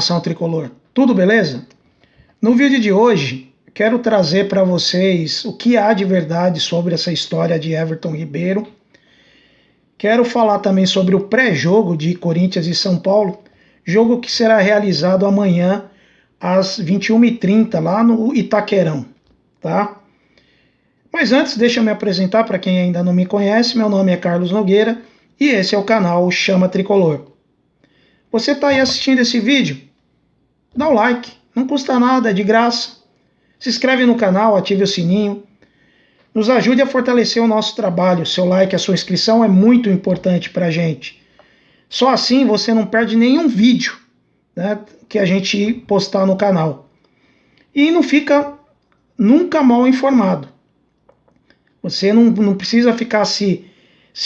nação tricolor, tudo beleza? No vídeo de hoje, quero trazer para vocês o que há de verdade sobre essa história de Everton Ribeiro. Quero falar também sobre o pré-jogo de Corinthians e São Paulo, jogo que será realizado amanhã às 21h30 lá no Itaquerão, tá? Mas antes, deixa eu me apresentar para quem ainda não me conhece. Meu nome é Carlos Nogueira e esse é o canal Chama Tricolor. Você está aí assistindo esse vídeo? Dá um like, não custa nada, é de graça. Se inscreve no canal, ative o sininho. Nos ajude a fortalecer o nosso trabalho. Seu like, a sua inscrição é muito importante para a gente. Só assim você não perde nenhum vídeo, né, que a gente postar no canal. E não fica nunca mal informado. Você não precisa ficar se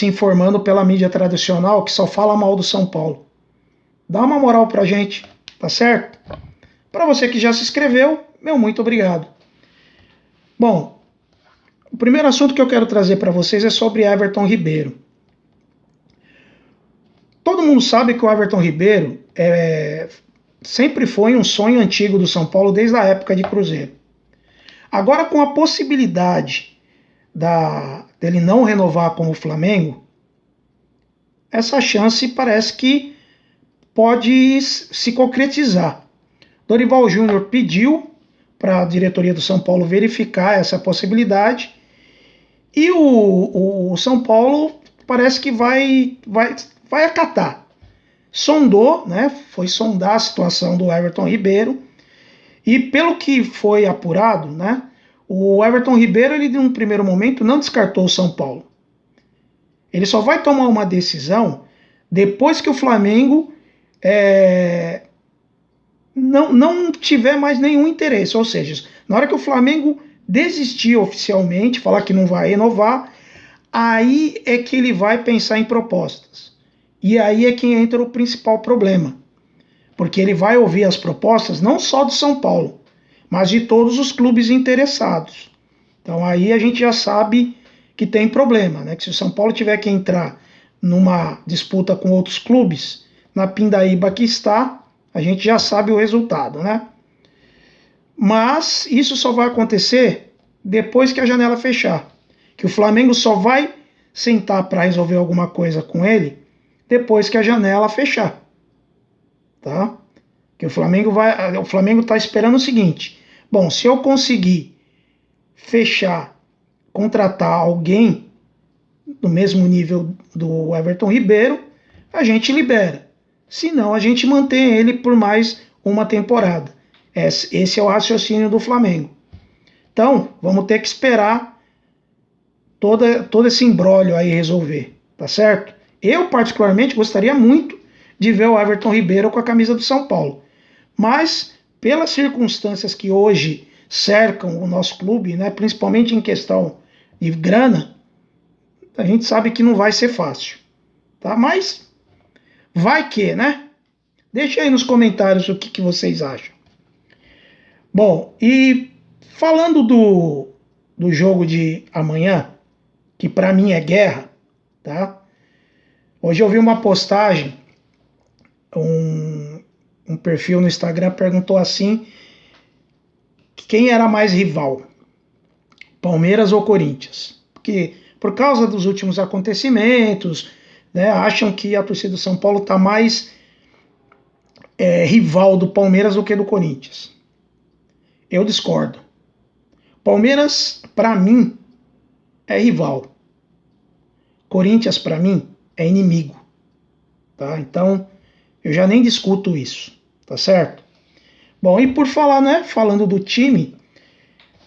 informando pela mídia tradicional que só fala mal do São Paulo. Dá uma moral pra gente, tá certo? Para você que já se inscreveu, meu muito obrigado. Bom, o primeiro assunto que eu quero trazer para vocês é sobre Everton Ribeiro. Todo mundo sabe que o Everton Ribeiro sempre foi um sonho antigo do São Paulo desde a época de Cruzeiro. Agora, com a possibilidade dele não renovar com o Flamengo, essa chance parece que pode se concretizar. Dorival Júnior pediu para a diretoria do São Paulo verificar essa possibilidade e o São Paulo parece que vai acatar. Sondou, né, foi sondar a situação do Everton Ribeiro e pelo que foi apurado, né, o Everton Ribeiro, ele num primeiro momento não descartou o São Paulo. Ele só vai tomar uma decisão depois que o Flamengo não tiver mais nenhum interesse. Ou seja, na hora que o Flamengo desistir oficialmente, falar que não vai renovar, aí é que ele vai pensar em propostas. E aí é que entra o principal problema. Porque ele vai ouvir as propostas não só do São Paulo, mas de todos os clubes interessados. Então aí a gente já sabe que tem problema, né? Que se o São Paulo tiver que entrar numa disputa com outros clubes, na pindaíba que está, a gente já sabe o resultado, né? Mas isso só vai acontecer depois que a janela fechar. Que o Flamengo só vai sentar para resolver alguma coisa com ele depois que a janela fechar. Tá? Que o Flamengo está esperando o seguinte: bom, se eu conseguir fechar, contratar alguém do mesmo nível do Everton Ribeiro, a gente libera. Se não, a gente mantém ele por mais uma temporada. Esse é o raciocínio do Flamengo. Então, vamos ter que esperar todo esse imbróglio aí resolver, tá certo? Eu, particularmente, gostaria muito de ver o Everton Ribeiro com a camisa do São Paulo. Mas, pelas circunstâncias que hoje cercam o nosso clube, né, principalmente em questão de grana, a gente sabe que não vai ser fácil. Tá? Mas, vai que, né? Deixa aí nos comentários o que vocês acham. Bom, e falando do jogo de amanhã, que para mim é guerra, tá? Hoje eu vi uma postagem, um perfil no Instagram perguntou assim, quem era mais rival, Palmeiras ou Corinthians? Porque por causa dos últimos acontecimentos, né, acham que a torcida do São Paulo está mais rival do Palmeiras do que do Corinthians. Eu discordo. Palmeiras, para mim, é rival. Corinthians, para mim, é inimigo. Tá? Então, eu já nem discuto isso. Tá certo? Bom, e por falar, né, falando do time,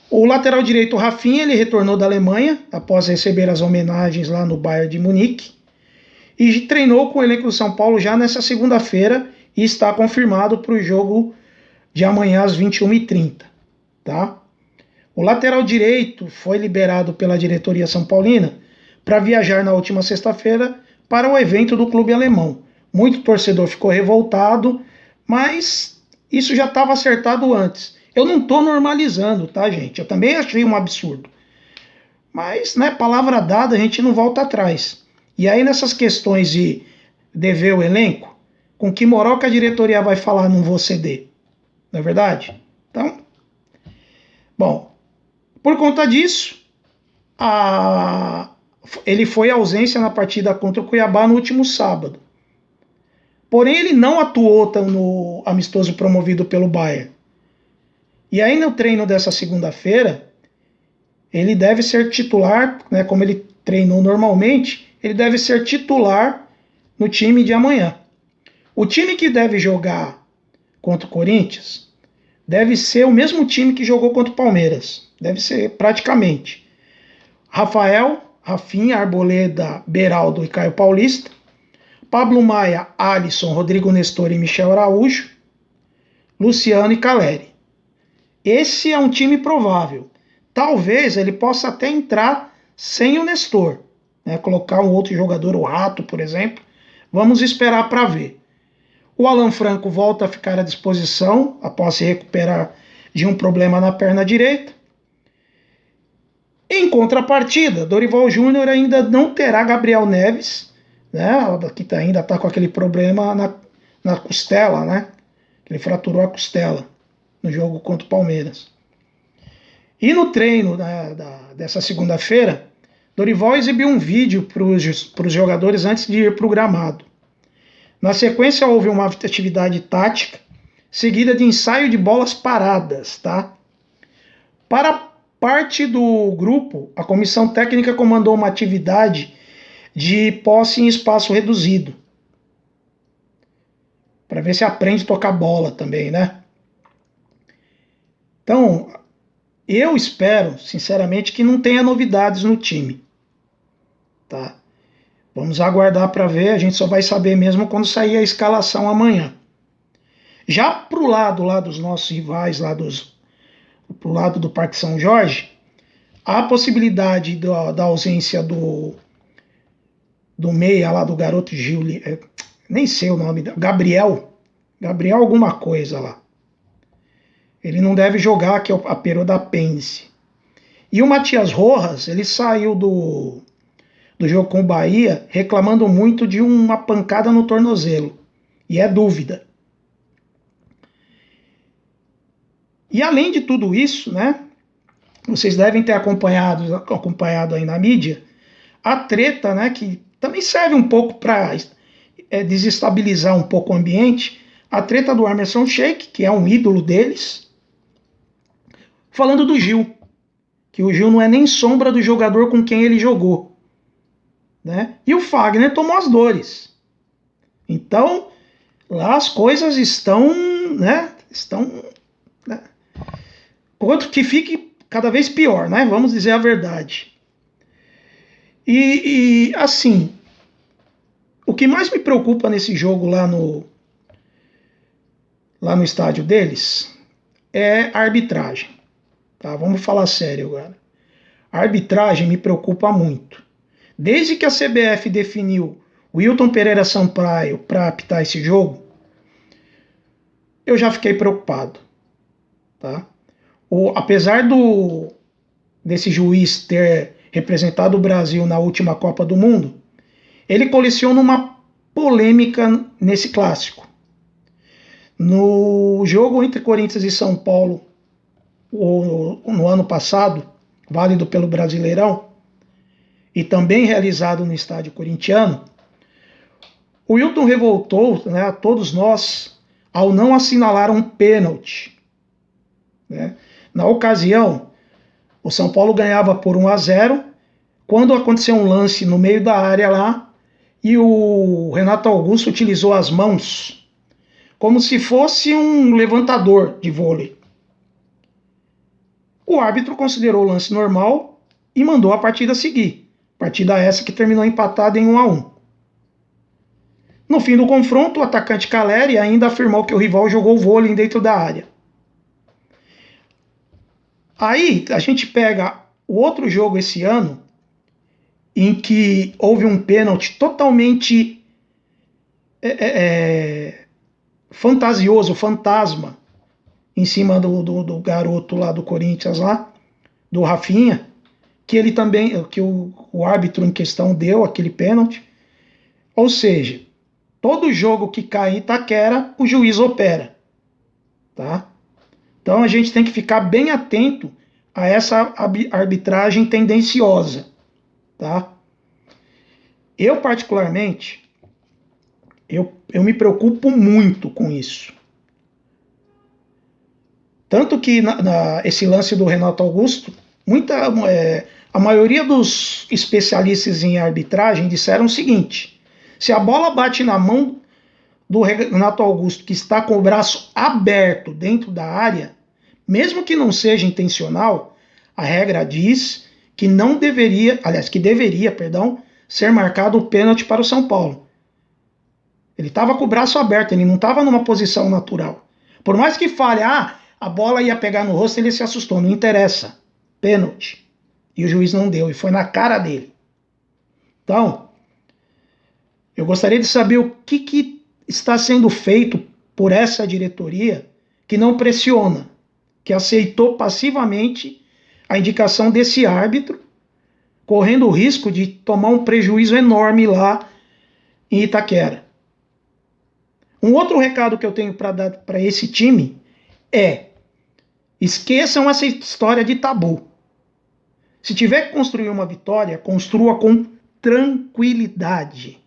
o lateral direito Rafinha, ele retornou da Alemanha após receber as homenagens lá no Bayern de Munique e treinou com o elenco do São Paulo já nessa segunda-feira e está confirmado para o jogo de amanhã às 21h30. Tá? O lateral direito foi liberado pela diretoria são paulina para viajar na última sexta-feira para o evento do clube alemão. Muito torcedor ficou revoltado, mas isso já estava acertado antes. Eu não estou normalizando, tá, gente? Eu também achei um absurdo. Mas, né, palavra dada, a gente não volta atrás. E aí, nessas questões de dever o elenco, Com que moral que a diretoria vai falar não vou ceder? Não é verdade? Então, bom, por conta disso, ele foi ausência na partida contra o Cuiabá no último sábado. Porém, ele não atuou no amistoso promovido pelo Bayern. E aí no treino dessa segunda-feira, ele deve ser titular, né, como ele treinou normalmente, ele deve ser titular no time de amanhã. O time que deve jogar contra o Corinthians deve ser o mesmo time que jogou contra o Palmeiras. Deve ser praticamente Rafael, Rafinha, Arboleda, Beraldo e Caio Paulista, Pablo Maia, Alisson, Rodrigo Nestor e Michel Araújo, Luciano e Caleri. Esse é um time provável. Talvez ele possa até entrar sem o Nestor, né? Colocar um outro jogador, o Rato, por exemplo. Vamos esperar para ver. O Alan Franco volta a ficar à disposição após se recuperar de um problema na perna direita. Em contrapartida, Dorival Júnior ainda não terá Gabriel Neves, né, que ainda está com aquele problema na costela, né? Ele fraturou a costela no jogo contra o Palmeiras. E no treino dessa segunda-feira, Dorival exibiu um vídeo para os jogadores antes de ir para o gramado. Na sequência, houve uma atividade tática, seguida de ensaio de bolas paradas, tá? Para parte do grupo, a comissão técnica comandou uma atividade de posse em espaço reduzido, para ver se aprende a tocar bola também, né? Então, eu espero, sinceramente, que não tenha novidades no time, tá? Vamos aguardar para ver, a gente só vai saber mesmo quando sair a escalação amanhã. Já pro lado lá dos nossos rivais, pro lado do Parque São Jorge, há a possibilidade da ausência do meia lá, do garoto Gil, nem sei o nome, Gabriel alguma coisa lá. Ele não deve jogar, que é a perda da apêndice. E o Matias Rojas, ele saiu do jogo com o Bahia reclamando muito de uma pancada no tornozelo. E é dúvida. E além de tudo isso, né, vocês devem ter acompanhado aí na mídia, a treta, né, que também serve um pouco para desestabilizar um pouco o ambiente, a treta do Emerson Sheik, que é um ídolo deles, falando do Gil, que o Gil não é nem sombra do jogador com quem ele jogou, né? E o Fagner tomou as dores. Então, lá as coisas estão, né? Outro que fique cada vez pior, né? Vamos dizer a verdade. E assim, o que mais me preocupa nesse jogo lá no estádio deles é a arbitragem. Tá? Vamos falar sério agora. A arbitragem me preocupa muito. Desde que a CBF definiu o Wilton Pereira Sampaio para apitar esse jogo, eu já fiquei preocupado. Tá? Apesar desse juiz ter representado o Brasil na última Copa do Mundo, ele coleciona uma polêmica nesse clássico. No jogo entre Corinthians e São Paulo, no ano passado, válido pelo Brasileirão, e também realizado no estádio corintiano, o Wilton revoltou, né, a todos nós ao não assinalar um pênalti. Né? Na ocasião, o São Paulo ganhava por 1-0, quando aconteceu um lance no meio da área lá, e o Renato Augusto utilizou as mãos como se fosse um levantador de vôlei. O árbitro considerou o lance normal e mandou a partida seguir. Partida essa que terminou empatada em 1-1. No fim do confronto, o atacante Caleri ainda afirmou que o rival jogou vôlei dentro da área. Aí a gente pega o outro jogo esse ano, em que houve um pênalti totalmente fantasioso, fantasma, em cima do garoto lá do Corinthians, lá, do Rafinha, que ele também, que o árbitro em questão deu aquele pênalti. Ou seja, Todo jogo que cai em Itaquera, o juiz opera, tá? Então a gente tem que ficar bem atento a essa arbitragem tendenciosa, tá? Eu particularmente, eu me preocupo muito com isso. Tanto que esse lance do Renato Augusto, a maioria dos especialistas em arbitragem disseram o seguinte: se a bola bate na mão do Renato Augusto, que está com o braço aberto dentro da área, mesmo que não seja intencional, a regra diz que não deveria, aliás, que deveria, perdão, ser marcado o pênalti para o São Paulo. Ele estava com o braço aberto, ele não estava numa posição natural. Por mais que fale, a bola ia pegar no rosto, ele se assustou, não interessa. Pênalti. E o juiz não deu, e foi na cara dele. Então, eu gostaria de saber o que está sendo feito por essa diretoria que não pressiona, que aceitou passivamente a indicação desse árbitro, correndo o risco de tomar um prejuízo enorme lá em Itaquera. Um outro recado que eu tenho para dar para esse time é: esqueçam essa história de tabu. Se tiver que construir uma vitória, construa com tranquilidade.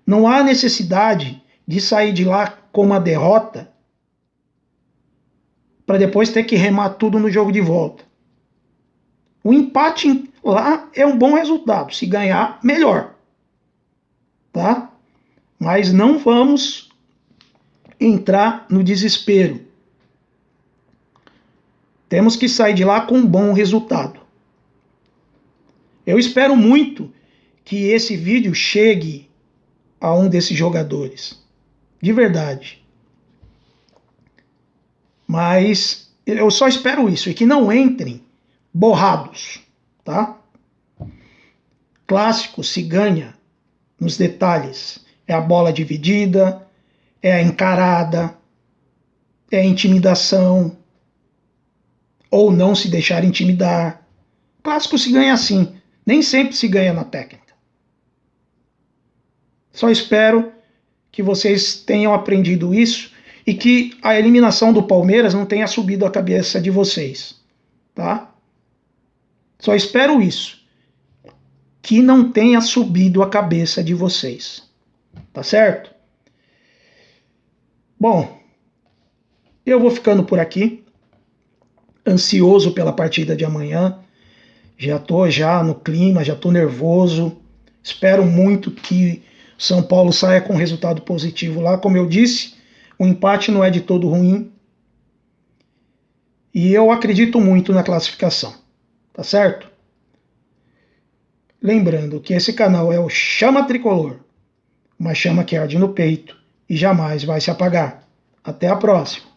Não há necessidade de sair de lá com uma derrota para depois ter que remar tudo no jogo de volta. O empate lá é um bom resultado. Se ganhar, melhor. Tá? Mas não vamos entrar no desespero. Temos que sair de lá com um bom resultado. Eu espero muito que esse vídeo chegue a um desses jogadores. De verdade. Mas eu só espero isso, e que não entrem borrados, tá? Clássico se ganha nos detalhes. É a bola dividida, é a encarada, é a intimidação, ou não se deixar intimidar. Clássico se ganha assim, nem sempre se ganha na técnica. Só espero que vocês tenham aprendido isso e que a eliminação do Palmeiras não tenha subido a cabeça de vocês, tá? Só espero isso, que não tenha subido a cabeça de vocês, tá certo? Bom, eu vou ficando por aqui, ansioso pela partida de amanhã, já estou no clima, já estou nervoso, espero muito que São Paulo saia com resultado positivo lá. Como eu disse, o empate não é de todo ruim, e eu acredito muito na classificação, tá certo? Lembrando que esse canal é o Chama Tricolor, uma chama que arde no peito e jamais vai se apagar. Até a próxima!